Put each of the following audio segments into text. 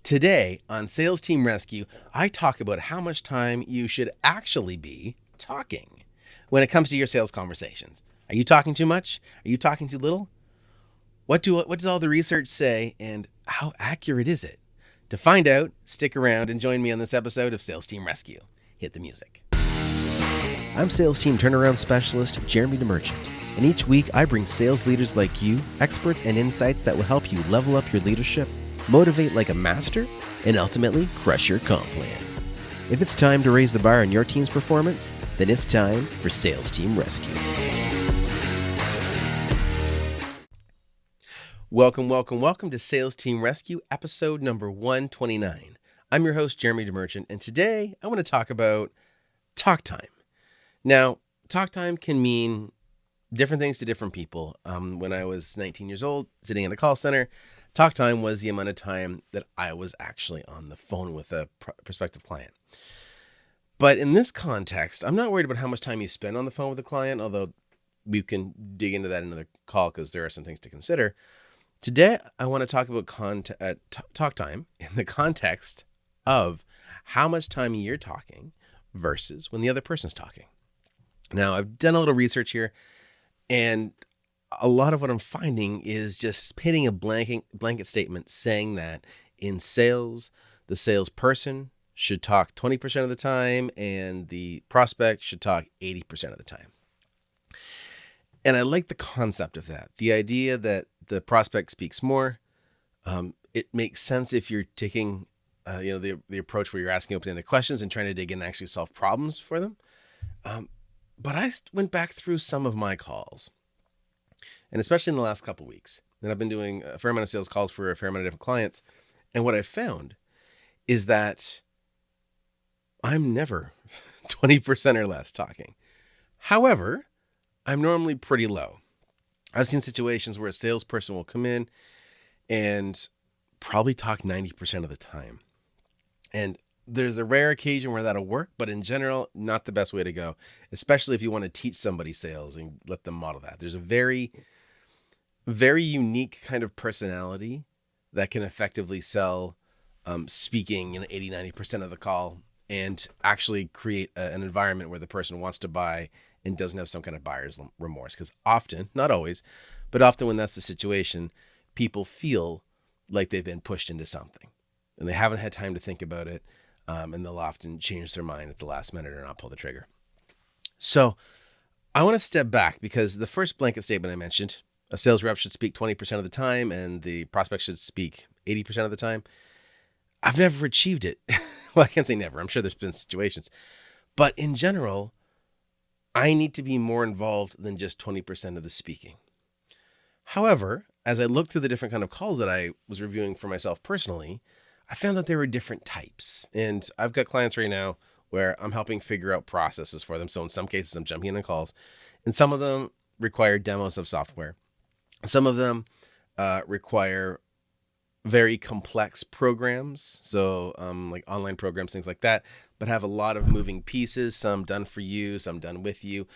Today on Sales Team Rescue, I talk about how much time you should actually be talking when it comes to your sales conversations. Are you talking too much? Are you talking too little? What does all the research say, and how accurate is it? To find out, stick around and join me on this episode of Sales Team Rescue. Hit the music. I'm Sales Team Turnaround Specialist Jeremy DeMerchant, and each week I bring sales leaders like you, experts and insights that will help you level up your leadership, motivate like a master, and ultimately crush your comp plan. If it's time to raise the bar on your team's performance, then it's time for Sales Team Rescue. Welcome to Sales Team Rescue, episode number 129. I'm your host, Jeremy DeMerchant, and today I want to talk about talk time. Now, talk time can mean different things to different people. When I was 19 years old, sitting in a call center, talk time was the amount of time that I was actually on the phone with a prospective client. But in this context, I'm not worried about how much time you spend on the phone with a client, although we can dig into that in another call because there are some things to consider. Today, I want to talk about talk time in the context of how much time you're talking versus when the other person's talking. Now, I've done a little research here, and a lot of what I'm finding is just painting a blanket statement saying that in sales, the salesperson should talk 20% of the time and the prospect should talk 80% of the time. And I like the concept of that. The idea that the prospect speaks more. It makes sense if you're taking the approach where you're asking open-ended questions and trying to dig in and actually solve problems for them. But I went back through some of my calls, and especially in the last couple of weeks, and I've been doing a fair amount of sales calls for a fair amount of different clients. And what I found is that I'm never 20% or less talking. However, I'm normally pretty low. I've seen situations where a salesperson will come in and probably talk 90% of the time. And there's a rare occasion where that'll work, but in general, not the best way to go, especially if you want to teach somebody sales and let them model that. There's a very, very unique kind of personality that can effectively sell speaking 80, 90% of the call and actually create an environment where the person wants to buy and doesn't have some kind of buyer's remorse. Because often, not always, but often when that's the situation, people feel like they've been pushed into something and they haven't had time to think about it. And they'll often change their mind at the last minute or not pull the trigger. So I want to step back because the first blanket statement I mentioned, a sales rep should speak 20% of the time and the prospect should speak 80% of the time. I've never achieved it. Well, I can't say never. I'm sure there's been situations. But in general, I need to be more involved than just 20% of the speaking. However, as I looked through the different kind of calls that I was reviewing for myself personally, I found that there were different types. And I've got clients right now where I'm helping figure out processes for them. So in some cases, I'm jumping in on calls. And some of them require demos of software. Some of them require very complex programs. So like online programs, things like that, but have a lot of moving pieces, some done for you, some done with you.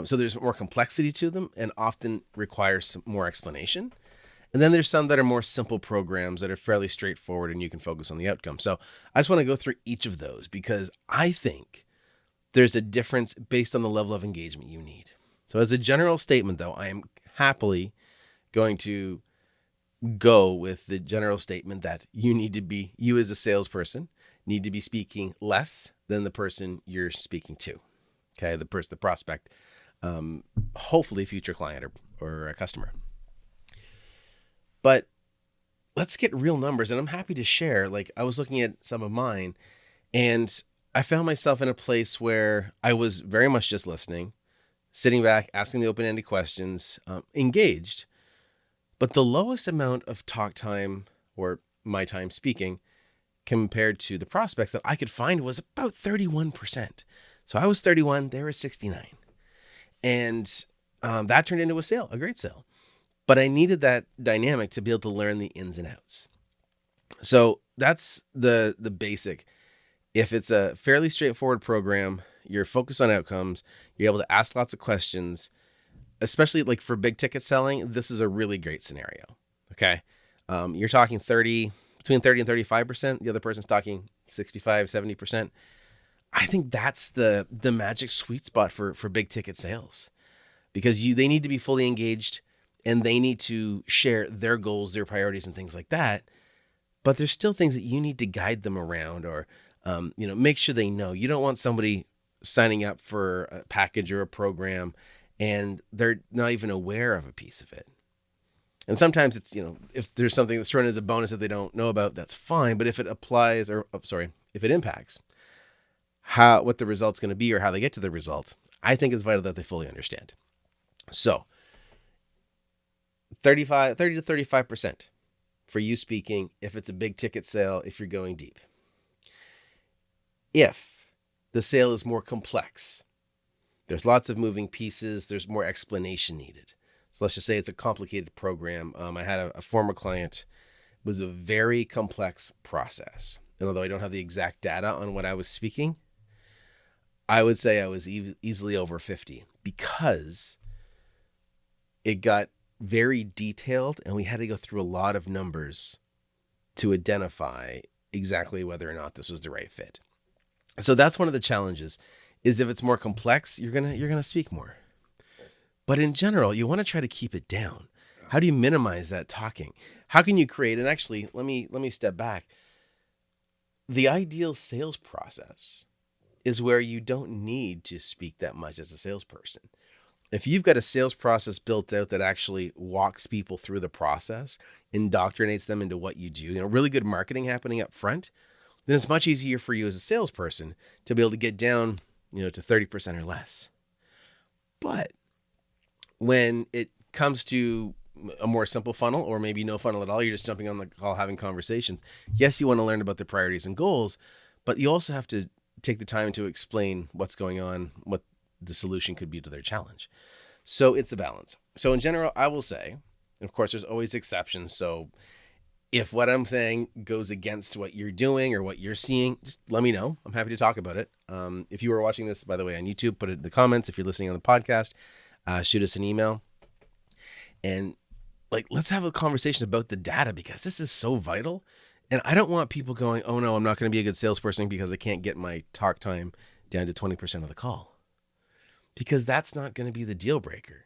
So there's more complexity to them and often requires some more explanation. And then there's some that are more simple programs that are fairly straightforward and you can focus on the outcome. So I just want to go through each of those because I think there's a difference based on the level of engagement you need. So as a general statement, though, I am happily going to go with the general statement that you as a salesperson need to be speaking less than the person you're speaking to. Okay, the prospect, hopefully future client or a customer. But let's get real numbers. And I'm happy to share, like I was looking at some of mine and I found myself in a place where I was very much just listening, sitting back, asking the open-ended questions, engaged. But the lowest amount of talk time or my time speaking compared to the prospects that I could find was about 31%. So I was 31, they were 69. And that turned into a great sale. But I needed that dynamic to be able to learn the ins and outs. So that's the basic. If it's a fairly straightforward program, you're focused on outcomes, you're able to ask lots of questions, especially like for big ticket selling, this is a really great scenario. Okay. You're talking 30, between 30 and 35%. The other person's talking 65, 70%. I think that's the magic sweet spot for big ticket sales, because they need to be fully engaged and they need to share their goals, their priorities, and things like that. But there's still things that you need to guide them around, or make sure they know. You don't want somebody signing up for a package or a program and they're not even aware of a piece of it. And sometimes it's, if there's something that's thrown as a bonus that they don't know about, that's fine. But if it applies, if it impacts what the result's going to be or how they get to the result, I think it's vital that they fully understand. So 30 to 35% for you speaking, if it's a big ticket sale, if you're going deep. If the sale is more complex, there's lots of moving pieces, there's more explanation needed. So let's just say it's a complicated program. I had a former client. It was a very complex process. And although I don't have the exact data on what I was speaking, I would say I was easily over 50, because it got very detailed and we had to go through a lot of numbers to identify exactly whether or not this was the right fit. So that's one of the challenges, is if it's more complex, you're going to speak more. But in general, you want to try to keep it down. How do you minimize that talking? How can you create, and actually, let me step back. The ideal sales process is where you don't need to speak that much as a salesperson. If you've got a sales process built out that actually walks people through the process, indoctrinates them into what you do, really good marketing happening up front, then it's much easier for you as a salesperson to be able to get down, to 30% or less. But when it comes to a more simple funnel, or maybe no funnel at all, you're just jumping on the call, having conversations. Yes, you want to learn about the priorities and goals, but you also have to take the time to explain what's going on, what the solution could be to their challenge. So it's a balance. So in general, I will say, and of course, there's always exceptions. So if what I'm saying goes against what you're doing or what you're seeing, just let me know. I'm happy to talk about it. If you are watching this, by the way, on YouTube, put it in the comments. If you're listening on the podcast, shoot us an email. And let's have a conversation about the data, because this is so vital. And I don't want people going, oh no, I'm not going to be a good salesperson because I can't get my talk time down to 20% of the call. Because that's not going to be the deal breaker.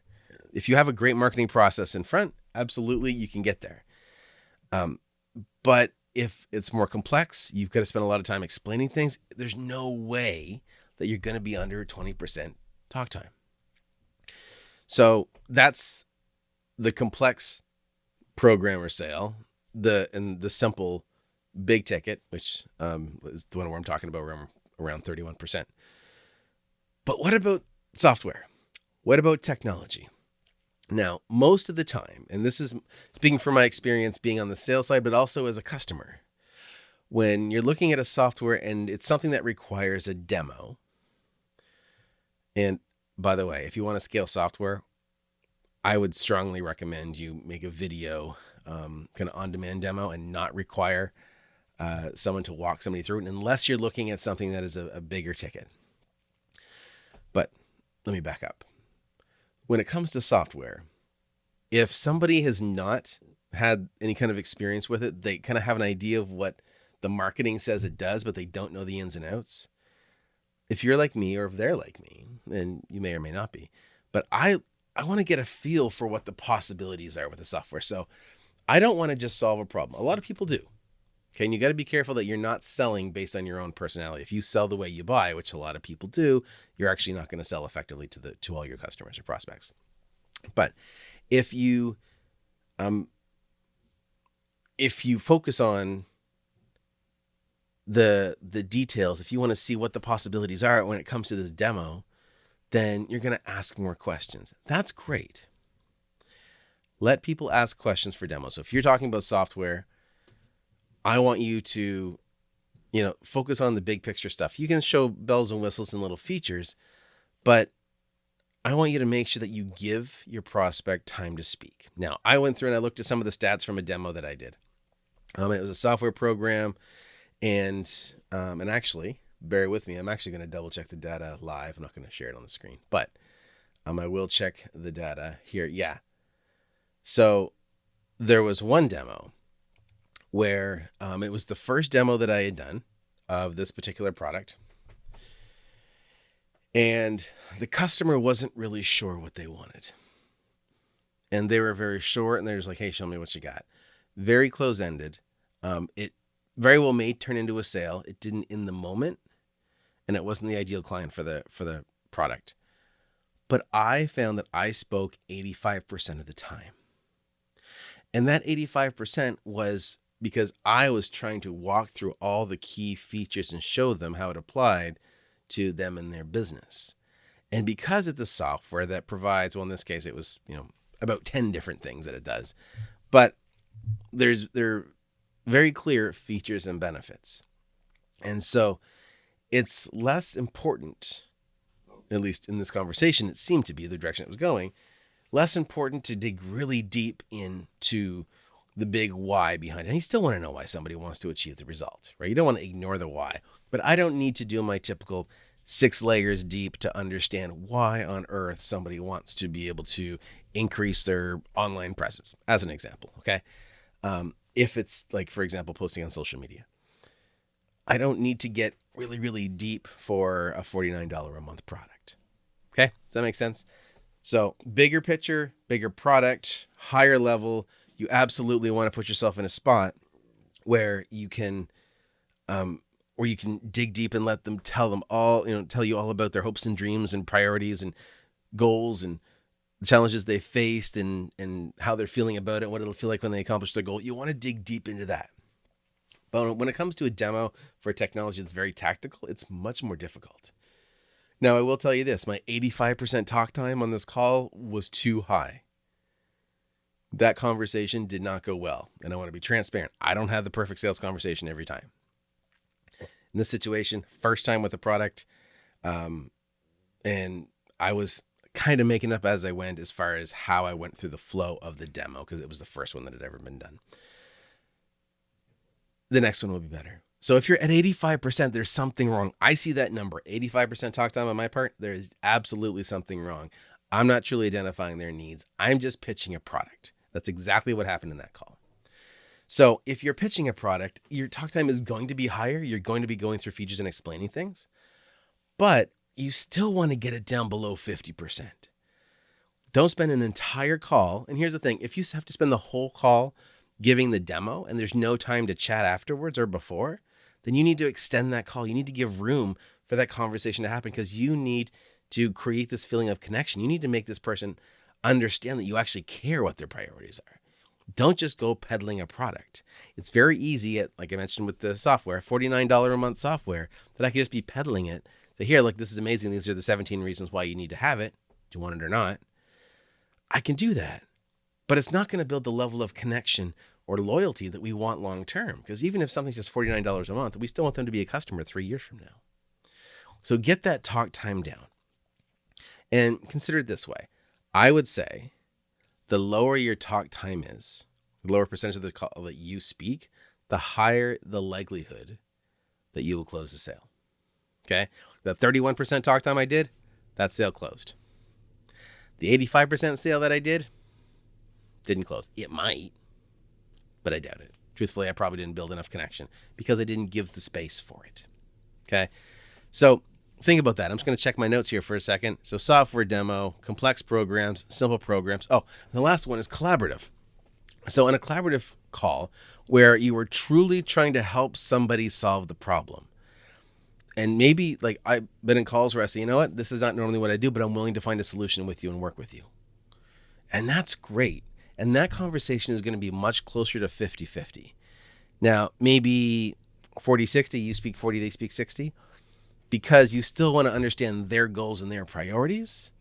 If you have a great marketing process in front, absolutely, you can get there. But if it's more complex, you've got to spend a lot of time explaining things. There's no way that you're going to be under 20% talk time. So that's the complex program or sale, and the simple big ticket, which is the one where I'm talking about around 31%. But what about software? What about technology? Now, most of the time, and this is speaking from my experience being on the sales side, but also as a customer, when you're looking at a software and it's something that requires a demo, and by the way, if you want to scale software, I would strongly recommend you make a video kind of on-demand demo and not require someone to walk somebody through it, unless you're looking at something that is a bigger ticket. But let me back up. When it comes to software, if somebody has not had any kind of experience with it, they kind of have an idea of what the marketing says it does, but they don't know the ins and outs. If you're like me, or if they're like me, and you may or may not be, but I want to get a feel for what the possibilities are with the software. So I don't want to just solve a problem. A lot of people do. Okay. And you got to be careful that you're not selling based on your own personality. If you sell the way you buy, which a lot of people do, you're actually not going to sell effectively to all your customers or prospects. But if you focus on the details, if you want to see what the possibilities are when it comes to this demo, then you're going to ask more questions. That's great. Let people ask questions for demos. So if you're talking about software, I want you to, focus on the big picture stuff. You can show bells and whistles and little features, but I want you to make sure that you give your prospect time to speak. Now, I went through and I looked at some of the stats from a demo that I did. It was a software program, and actually, bear with me. I'm actually going to double check the data live. I'm not going to share it on the screen, but I will check the data here. Yeah. So there was one demo where it was the first demo that I had done of this particular product. And the customer wasn't really sure what they wanted. And they were very short, and they're just like, hey, show me what you got. Very close-ended. It very well may turn into a sale. It didn't in the moment, and it wasn't the ideal client for the product. But I found that I spoke 85% of the time. And that 85% was because I was trying to walk through all the key features and show them how it applied to them and their business. And because it's a software that provides, well, in this case, it was, about 10 different things that it does, but they're very clear features and benefits. And so it's less important, at least in this conversation, it seemed to be the direction it was going, less important to dig really deep into the big why behind it. And you still want to know why somebody wants to achieve the result, right? You don't want to ignore the why, but I don't need to do my typical 6 layers deep to understand why on earth somebody wants to be able to increase their online presence, as an example. Okay. If it's like, for example, posting on social media, I don't need to get really, really deep for a $49 a month product. Okay. Does that make sense? So bigger picture, bigger product, higher level. You absolutely want to put yourself in a spot where you can dig deep and let them tell you all about their hopes and dreams and priorities and goals and the challenges they faced and how they're feeling about it, what it'll feel like when they accomplish their goal. You want to dig deep into that. But when it comes to a demo for technology that's very tactical, it's much more difficult. Now, I will tell you this, my 85% talk time on this call was too high. That conversation did not go well. And I want to be transparent. I don't have the perfect sales conversation every time. In this situation, first time with the product, and I was kind of making up as I went as far as how I went through the flow of the demo, because it was the first one that had ever been done. The next one will be better. So if you're at 85%, there's something wrong. I see that number, 85% talk time on my part. There is absolutely something wrong. I'm not truly identifying their needs. I'm just pitching a product. That's exactly what happened in that call. So if you're pitching a product, your talk time is going to be higher. You're going to be going through features and explaining things, but you still want to get it down below 50%. Don't spend an entire call. And here's the thing. If you have to spend the whole call giving the demo and there's no time to chat afterwards or before, then you need to extend that call. You need to give room for that conversation to happen, because you need to create this feeling of connection. You need to make this person understand that you actually care what their priorities are. Don't just go peddling a product. It's very easy like I mentioned with the software, $49 a month software, that I could just be peddling it. So here, like, this is amazing. These are the 17 reasons why you need to have it. Do you want it or not? I can do that, but it's not going to build the level of connection or loyalty that we want long-term. Because even if something's just $49 a month, we still want them to be a customer 3 years from now. So get that talk time down and consider it this way. I would say the lower your talk time is, the lower percentage of the call that you speak, the higher the likelihood that you will close the sale. Okay. The 31% talk time I did, that sale closed. The 85% sale that I did didn't close. It might, but I doubt it. Truthfully, I probably didn't build enough connection because I didn't give the space for it. Okay. So think about that. I'm just going to check my notes here for a second. So software demo, complex programs, simple programs. Oh, the last one is collaborative. So in a collaborative call where you are truly trying to help somebody solve the problem. And maybe, like, I've been in calls where I say, you know what, this is not normally what I do, but I'm willing to find a solution with you and work with you. And that's great. And that conversation is going to be much closer to 50-50. Now, maybe 40-60, you speak 40, they speak 60, because you still want to understand their goals and their priorities.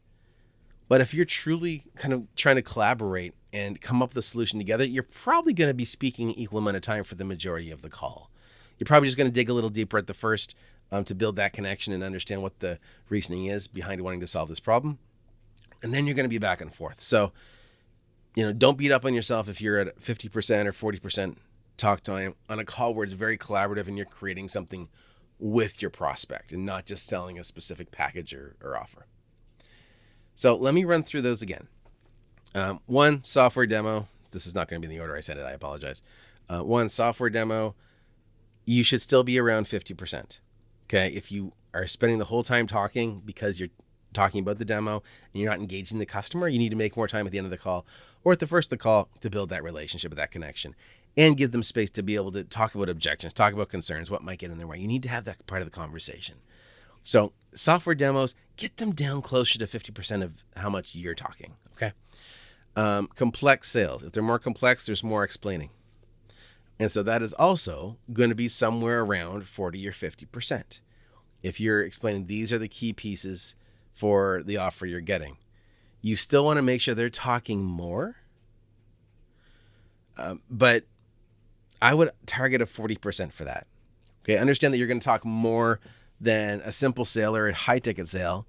But if you're truly kind of trying to collaborate and come up with a solution together, you're probably going to be speaking an equal amount of time for the majority of the call. You're probably just going to dig a little deeper at the first to build that connection and understand what the reasoning is behind wanting to solve this problem. And then you're going to be back and forth. So, don't beat up on yourself if you're at 50% or 40% talk time on a call where it's very collaborative and you're creating something with your prospect and not just selling a specific package or offer. So let me run through those again. One, software demo. This is not going to be in the order I said it. I apologize. One software demo, you should still be around 50%. Okay. If you are spending the whole time talking because you're talking about the demo and you're not engaging the customer, you need to make more time at the end of the call or at the first of the call to build that relationship, that connection, and give them space to be able to talk about objections, talk about concerns, what might get in their way. You need to have that part of the conversation. So software demos, get them down closer to 50% of how much you're talking. Okay. Complex sales. If they're more complex, there's more explaining. And so that is also going to be somewhere around 40 or 50%. If you're explaining these are the key pieces for the offer you're getting, you still want to make sure they're talking more. But I would target a 40% for that. Okay. Understand that you're going to talk more than a simple sale or a high ticket sale,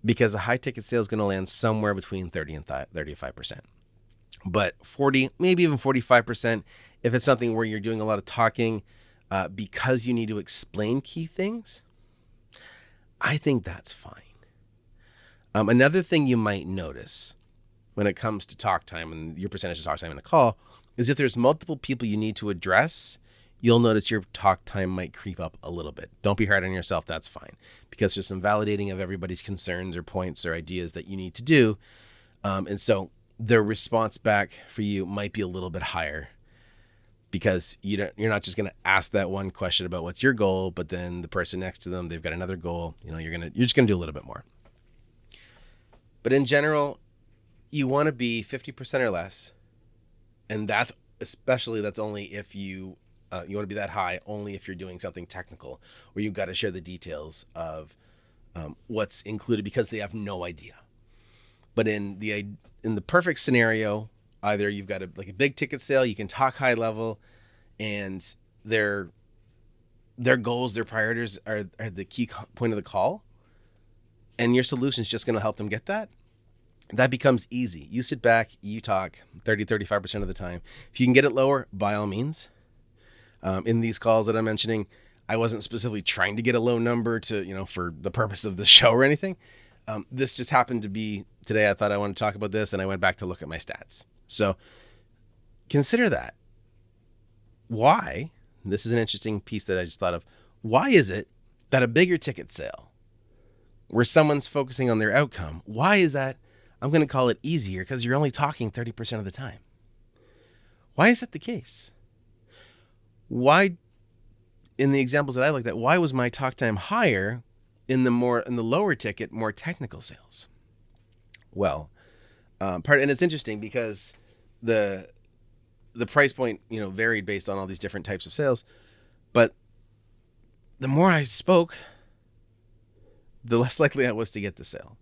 because a high ticket sale is going to land somewhere between 30 and 35%. But 40, maybe even 45%, if it's something where you're doing a lot of talking because you need to explain key things, I think that's fine. Another thing you might notice when it comes to talk time and your percentage of talk time in a call is if there's multiple people you need to address, you'll notice your talk time might creep up a little bit. Don't be hard on yourself. That's fine, because there's some validating of everybody's concerns or points or ideas that you need to do. And so their response back for you might be a little bit higher, because you're not just going to ask that one question about what's your goal, but then the person next to them, they've got another goal. You're just going to do a little bit more. But in general, you want to be 50% or less. And that's only if you want to be that high, only if you're doing something technical where you've got to share the details of what's included because they have no idea. But in the perfect scenario, either you've got a big ticket sale, you can talk high level, and their goals, their priorities are the key point of the call, and your solution is just going to help them get that. That becomes easy. You sit back, you talk 30-35% of the time. If you can get it lower, by all means. In these calls that I'm mentioning, I wasn't specifically trying to get a low number to, for the purpose of the show or anything. This just happened to be today. I thought I wanted to talk about this, and I went back to look at my stats. So consider that. Why? This is an interesting piece that I just thought of. Why is it that a bigger ticket sale where someone's focusing on their outcome, why is that? I'm going to call it easier because you're only talking 30% of the time. Why is that the case? Why, in the examples that I looked at, why was my talk time higher in the lower ticket, more technical sales? Well, and it's interesting because the price point, varied based on all these different types of sales, but the more I spoke, the less likely I was to get the sale.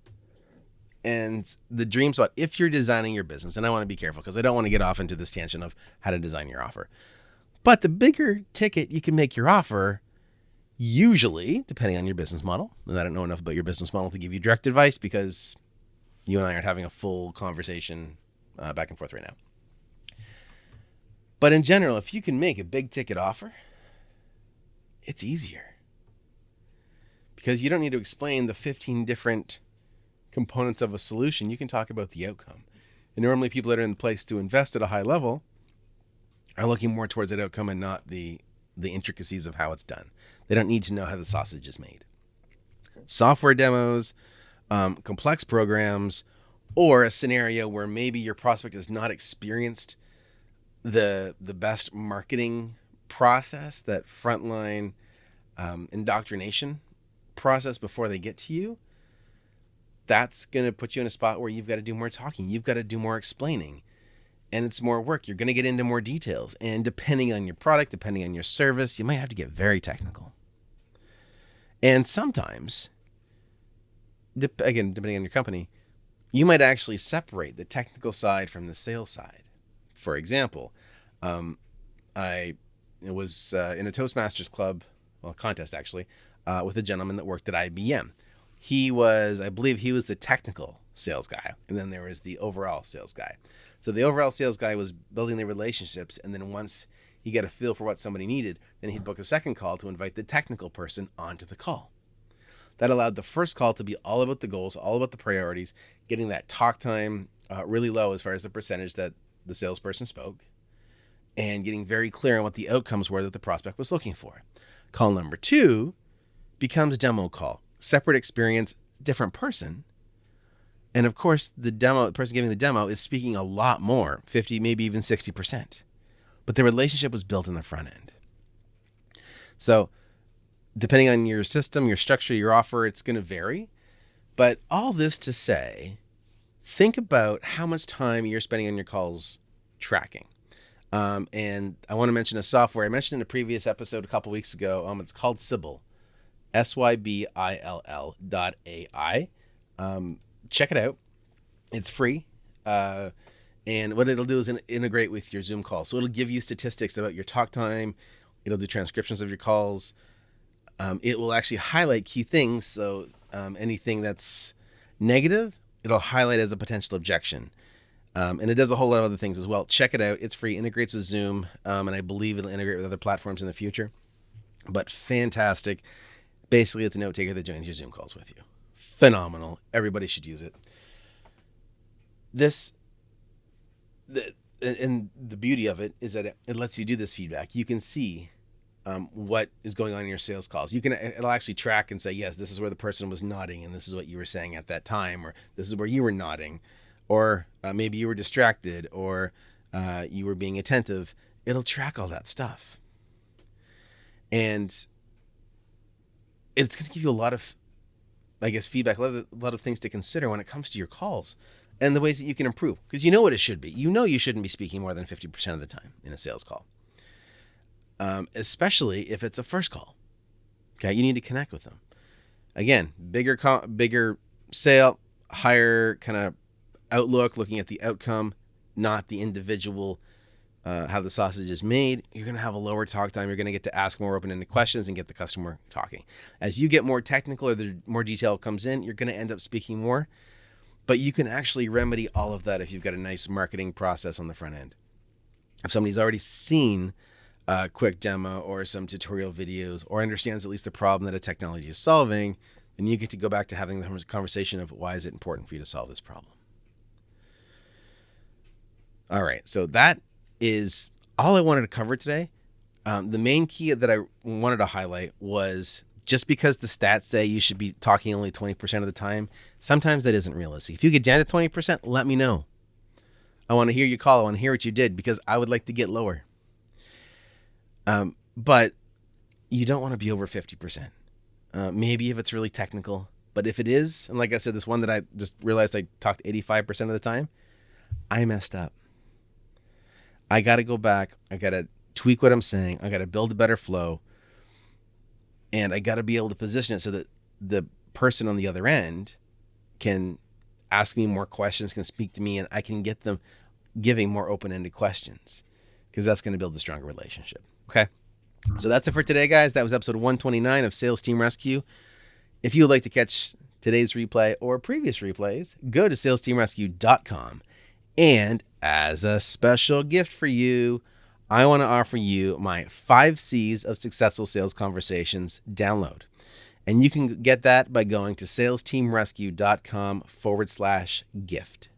And the dream spot, if you're designing your business, and I want to be careful because I don't want to get off into this tangent of how to design your offer, but the bigger ticket you can make your offer, usually, depending on your business model, and I don't know enough about your business model to give you direct advice because you and I aren't having a full conversation back and forth right now. But in general, if you can make a big ticket offer, it's easier because you don't need to explain the 15 different components of a solution. You can talk about the outcome. And normally people that are in place to invest at a high level are looking more towards that outcome and not the intricacies of how it's done. They don't need to know how the sausage is made. Software demos, complex programs, or a scenario where maybe your prospect has not experienced the best marketing process, that frontline indoctrination process before they get to you. That's going to put you in a spot where you've got to do more talking. You've got to do more explaining. And it's more work. You're going to get into more details. And depending on your product, depending on your service, you might have to get very technical. And sometimes, again, depending on your company, you might actually separate the technical side from the sales side. For example, I was in a Toastmasters club, contest actually, with a gentleman that worked at IBM. I believe he was the technical sales guy, and then there was the overall sales guy. So the overall sales guy was building the relationships, and then once he got a feel for what somebody needed, then he'd book a second call to invite the technical person onto the call. That allowed the first call to be all about the goals, all about the priorities, getting that talk time really low as far as the percentage that the salesperson spoke, and getting very clear on what the outcomes were that the prospect was looking for. Call number 2 becomes demo call. Separate experience, different person. And of course, the person giving the demo is speaking a lot more, 50, maybe even 60%. But the relationship was built in the front end. So depending on your system, your structure, your offer, it's going to vary. But all this to say, think about how much time you're spending on your calls tracking. And I want to mention a software I mentioned in a previous episode a couple weeks ago. It's called Sybil, SYBILL.ai. Check it out. It's free. And what it'll do is integrate with your Zoom call. So it'll give you statistics about your talk time. It'll do transcriptions of your calls. It will actually highlight key things. So anything that's negative, it'll highlight as a potential objection. And it does a whole lot of other things as well. Check it out. It's free. Integrates with Zoom. And I believe it'll integrate with other platforms in the future. But fantastic. Basically, it's a note taker that joins your Zoom calls with you. Phenomenal. Everybody should use it. And the beauty of it is that it lets you do this feedback. You can see what is going on in your sales calls. It'll actually track and say, yes, this is where the person was nodding, and this is what you were saying at that time, or this is where you were nodding, or maybe you were distracted, or you were being attentive. It'll track all that stuff. And it's going to give you a lot of, feedback, a lot of things to consider when it comes to your calls and the ways that you can improve. Because you know what it should be. You know you shouldn't be speaking more than 50% of the time in a sales call, especially if it's a first call. Okay, you need to connect with them. Again, bigger sale, higher kind of outlook, looking at the outcome, not the individual, how the sausage is made. You're going to have a lower talk time. You're going to get to ask more open-ended questions and get the customer talking. As you get more technical or the more detail comes in, you're going to end up speaking more. But you can actually remedy all of that if you've got a nice marketing process on the front end. If somebody's already seen a quick demo or some tutorial videos or understands at least the problem that a technology is solving, then you get to go back to having the conversation of why is it important for you to solve this problem. All right, so that is all I wanted to cover today. The main key that I wanted to highlight was just because the stats say you should be talking only 20% of the time, sometimes that isn't realistic. If you get down to 20%, let me know. I want to hear your call. I want to hear what you did because I would like to get lower. But you don't want to be over 50%. Maybe if it's really technical, but if it is, and like I said, this one that I just realized I talked 85% of the time, I messed up. I got to go back. I got to tweak what I'm saying. I got to build a better flow. And I got to be able to position it so that the person on the other end can ask me more questions, can speak to me, and I can get them giving more open-ended questions because that's going to build a stronger relationship. Okay. So that's it for today, guys. That was episode 129 of Sales Team Rescue. If you would like to catch today's replay or previous replays, go to salesteamrescue.com. And as a special gift for you, I want to offer you my 5 C's of Successful Sales Conversations download. And you can get that by going to salesteamrescue.com/gift.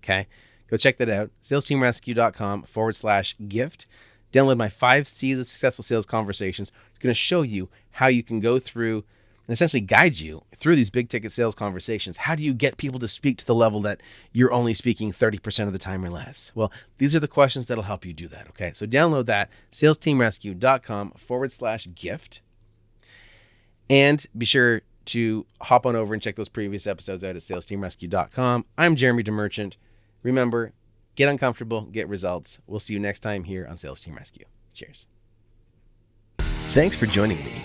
Okay? Go check that out. salesteamrescue.com/gift. Download my 5 C's of Successful Sales Conversations. It's going to show you how you can go through and essentially guide you through these big ticket sales conversations. How do you get people to speak to the level that you're only speaking 30% of the time or less? Well, these are the questions that'll help you do that. Okay. So download that, salesteamrescue.com/gift. And be sure to hop on over and check those previous episodes out at salesteamrescue.com. I'm Jeremy DeMerchant. Remember, get uncomfortable, get results. We'll see you next time here on Sales Team Rescue. Cheers. Thanks for joining me.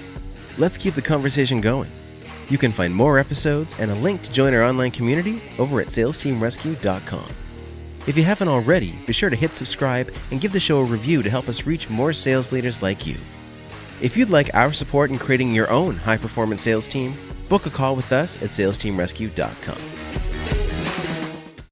Let's keep the conversation going. You can find more episodes and a link to join our online community over at salesteamrescue.com. If you haven't already, be sure to hit subscribe and give the show a review to help us reach more sales leaders like you. If you'd like our support in creating your own high-performance sales team, book a call with us at salesteamrescue.com.